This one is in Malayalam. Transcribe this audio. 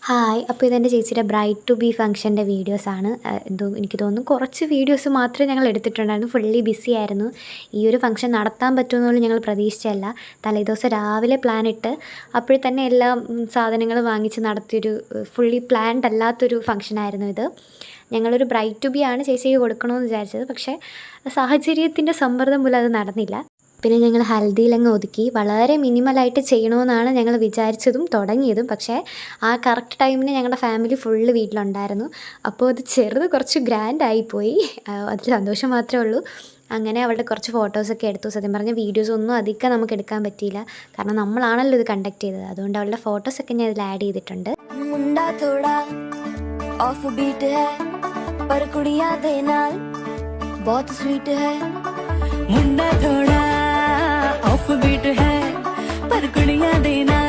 ഹായ്. അപ്പോൾ ഇതെൻ്റെ ചേച്ചിയുടെ ബ്രൈഡ് ടു ബി ഫംഗ്ഷൻ്റെ വീഡിയോസാണ്. എന്തോ എനിക്ക് തോന്നുന്നു കുറച്ച് വീഡിയോസ് മാത്രമേ ഞങ്ങൾ എടുത്തിട്ടുണ്ടായിരുന്നു. ഫുള്ളി ബിസി ആയിരുന്നു. ഈ ഒരു ഫംഗ്ഷൻ നടത്താൻ പറ്റുമെന്ന് പോലും ഞങ്ങൾ പ്രതീക്ഷിച്ചതല്ല. തലേദിവസം രാവിലെ പ്ലാനിട്ട് അപ്പോൾ തന്നെ എല്ലാ സാധനങ്ങളും വാങ്ങിച്ച് നടത്തിയൊരു ഫുള്ളി പ്ലാൻഡ് അല്ലാത്തൊരു ഫംഗ്ഷനായിരുന്നു ഇത്. ഞങ്ങളൊരു ബ്രൈഡ് ടു ബി ആണ് ചേച്ചിക്ക് കൊടുക്കണമെന്ന് വിചാരിച്ചത്. പക്ഷേ സാഹചര്യത്തിൻ്റെ സമ്മർദ്ദം മൂലം അത് നടന്നില്ല. പിന്നെ ഞങ്ങൾ ഹൽദിയിലങ്ങ് ഒതുക്കി. വളരെ മിനിമലായിട്ട് ചെയ്യണമെന്നാണ് ഞങ്ങൾ വിചാരിച്ചതും തുടങ്ങിയതും. പക്ഷേ ആ കറക്റ്റ് ടൈമിന് ഞങ്ങളുടെ ഫാമിലി ഫുള്ള് വീട്ടിലുണ്ടായിരുന്നു. അപ്പോൾ അത് കുറച്ച് ഗ്രാൻഡായിപ്പോയി. അതിൽ സന്തോഷം മാത്രമേ ഉള്ളൂ. അങ്ങനെ അവളുടെ കുറച്ച് ഫോട്ടോസൊക്കെ എടുത്തു. സത്യം പറഞ്ഞാൽ വീഡിയോസൊന്നും അധികം നമുക്ക് എടുക്കാൻ പറ്റിയില്ല. കാരണം നമ്മളാണല്ലോ ഇത് കണ്ടക്ട് ചെയ്തത്. അതുകൊണ്ട് അവളുടെ ഫോട്ടോസൊക്കെ ഞാൻ ഇതിൽ ആഡ് ചെയ്തിട്ടുണ്ട്. मुंडा थोड़ा ऑफ बीट है पर कुड़ियां देना